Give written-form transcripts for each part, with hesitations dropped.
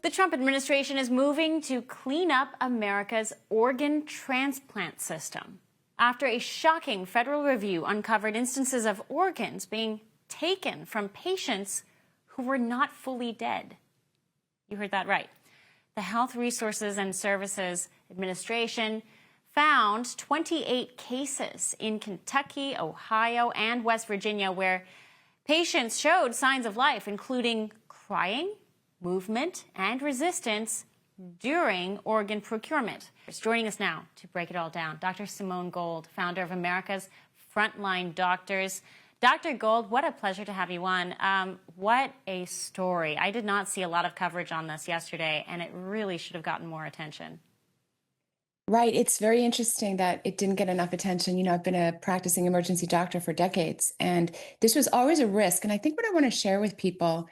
The Trump administration is moving to clean up America's organ transplant system after a shocking federal review uncovered instances of organs being taken from patients who were not fully dead. You heard that right. The Health Resources and Services Administration found 28 cases in Kentucky, Ohio, and West Virginia where patients showed signs of life, including crying, movement, and resistance during organ procurement. Joining us now to break it all down, Dr. Simone Gold, founder of America's Frontline Doctors. Dr. Gold, what a pleasure to have you on. What a story. I did not see a lot of coverage on this yesterday, and it really should have gotten more attention. Right. It's very interesting that it didn't get enough attention. I've been a practicing emergency doctor for decades, and this was always a risk. And I think what I want to share with people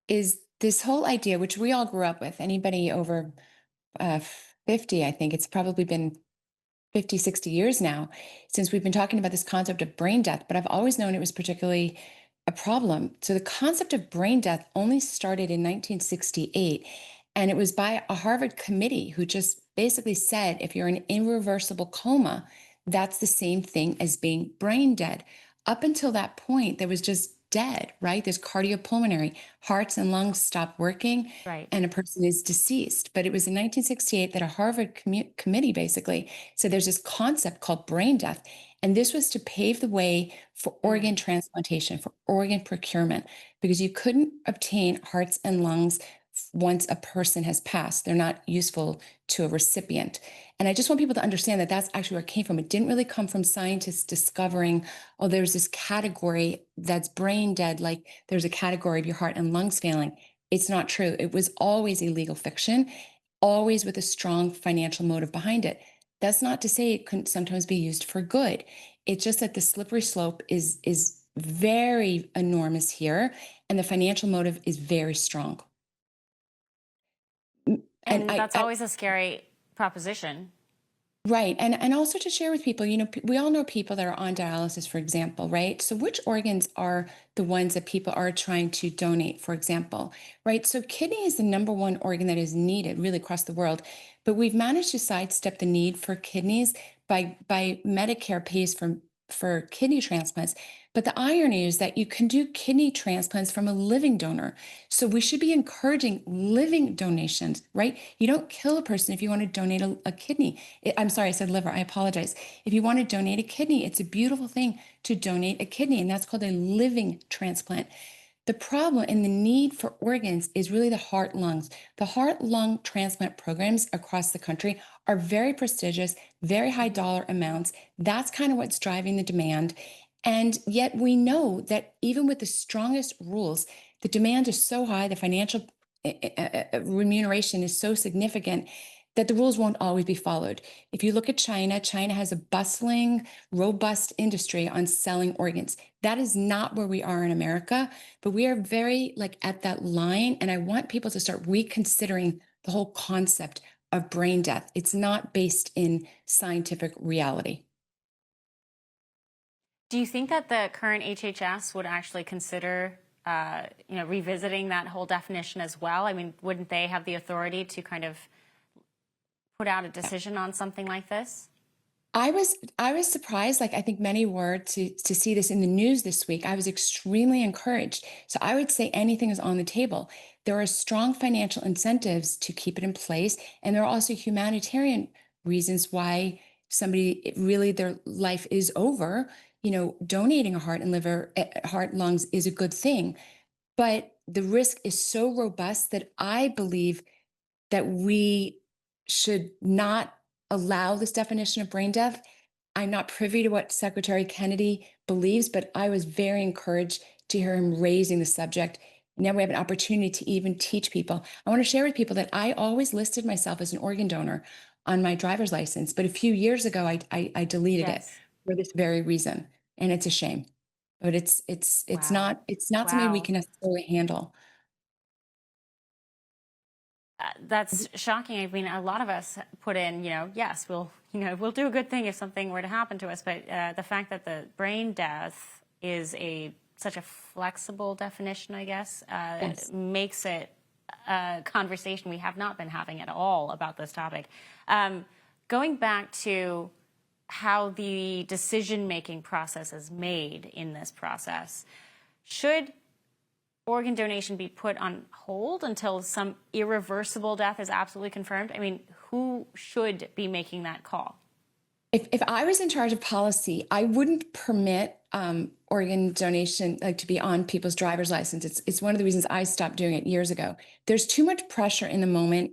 is this whole idea, which we all grew up with. Anybody over uh, 50, I think it's probably been 50, 60 years now since we've been talking about this concept of brain death, but I've always known it was particularly a problem. So the concept of brain death only started in 1968, and it was by a Harvard committee who just basically said if you're in irreversible coma, that's the same thing as being brain dead. Up until that point, there was just dead, right? There's cardiopulmonary, hearts and lungs stop working, Right. and a person is deceased. But it was in 1968 that a Harvard committee basically said there's this concept called brain death. And this was to pave the way for organ transplantation, for organ procurement, because you couldn't obtain hearts and lungs once a person has passed. They're not useful to a recipient. And I just want people to understand that that's actually where it came from. It didn't really come from scientists discovering, oh, there's this category that's brain dead, like there's a category of your heart and lungs failing. It's not true. It was always a legal fiction, always with a strong financial motive behind it. That's not to say it couldn't sometimes be used for good. It's just that the slippery slope is very enormous here, and the financial motive is very strong. And that's always a scary proposition. Right. And also to share with people, we all know people that are on dialysis, for example, right? So which organs are the ones that people are trying to donate, for example, right? So kidney is the number one organ that is needed really across the world, but we've managed to sidestep the need for kidneys by Medicare pays for kidney transplants. But the irony is that you can do kidney transplants from a living donor. So we should be encouraging living donations, right? You don't kill a person if you want to donate a kidney. I'm sorry, I said liver. I apologize. If you want to donate a kidney, it's a beautiful thing to donate a kidney, and that's called a living transplant. The problem and the need for organs is really the heart lungs. The heart lung transplant programs across the country are very prestigious, very high dollar amounts. That's kind of what's driving the demand. And yet we know that even with the strongest rules, the demand is so high, the financial remuneration is so significant that the rules won't always be followed. If you look at China, China has a bustling, robust industry on selling organs. That is not where we are in America, but we are very at that line. And I want people to start reconsidering the whole concept of brain death. It's not based in scientific reality. Do you think that the current HHS would actually consider, revisiting that whole definition as well? I mean, wouldn't they have the authority to kind of put out a decision on something like this? I was surprised, like I think many were, to see this in the news this week. I was extremely encouraged. So I would say anything is on the table. There are strong financial incentives to keep it in place, and there are also humanitarian reasons why somebody really their life is over. Donating a heart and liver, heart, lungs is a good thing, but the risk is so robust that I believe that we should not allow this definition of brain death. I'm not privy to what Secretary Kennedy believes, but I was very encouraged to hear him raising the subject. Now we have an opportunity to even teach people. I want to share with people that I always listed myself as an organ donor on my driver's license, but a few years ago I deleted it for this very reason, and it's a shame. But it's Wow. not something we can necessarily handle. That's shocking. I mean, a lot of us put in, yes, we'll do a good thing if something were to happen to us. But the fact that the brain death is such a flexible definition, I guess, Yes. makes it conversation. We have not been having at all about this topic. Going back to how the decision-making process is made in this process, should organ donation be put on hold until some irreversible death is absolutely confirmed? I mean, who should be making that call? If I was in charge of policy, I wouldn't permit organ donation to be on people's driver's license. It's one of the reasons I stopped doing it years ago. There's too much pressure in the moment,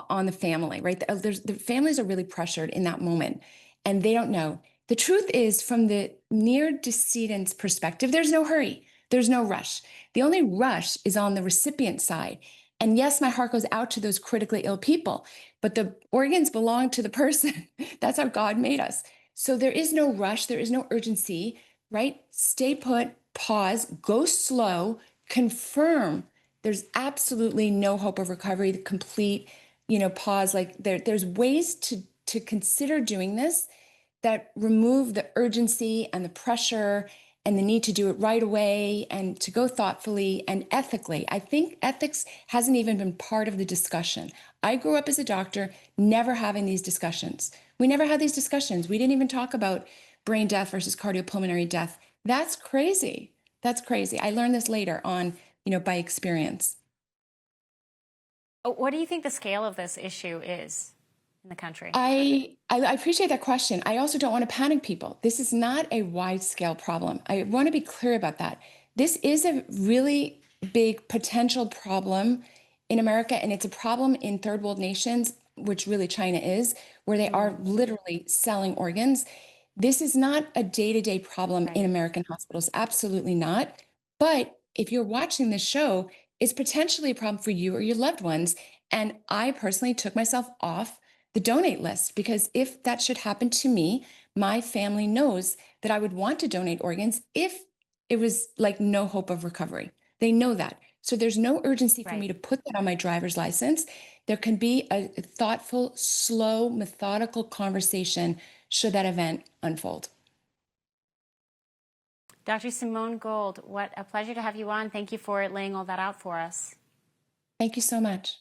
on the family, right? The families are really pressured in that moment, and they don't know. The truth is, from the near decedent's perspective, there's no hurry. There's no rush. The only rush is on the recipient side. And yes, my heart goes out to those critically ill people, but the organs belong to the person. That's how God made us. So there is no rush. There is no urgency, right? Stay put, pause, go slow, confirm. There's absolutely no hope of recovery, the complete, pause. Like there's ways to consider doing this that remove the urgency and the pressure and the need to do it right away and to go thoughtfully and ethically. I think ethics hasn't even been part of the discussion. I grew up as a doctor, never having these discussions. We never had these discussions. We didn't even talk about brain death versus cardiopulmonary death. That's crazy. That's crazy. I learned this later on, by experience. What do you think the scale of this issue is in the country? I appreciate that question. I also don't want to panic people. This is not a wide scale problem. I want to be clear about that. This is a really big potential problem in America, and it's a problem in third world nations, which really China is, where they are literally selling organs. This is not a day-to-day problem in American hospitals. Absolutely not. But if you're watching this show, it's potentially a problem for you or your loved ones. And I personally took myself off the donate list, because if that should happen to me, my family knows that I would want to donate organs if it was like no hope of recovery. They know that. So there's no urgency for me to put that on my driver's license. There can be a thoughtful, slow, methodical conversation should that event unfold. Dr. Simone Gold, what a pleasure to have you on. Thank you for laying all that out for us. Thank you so much.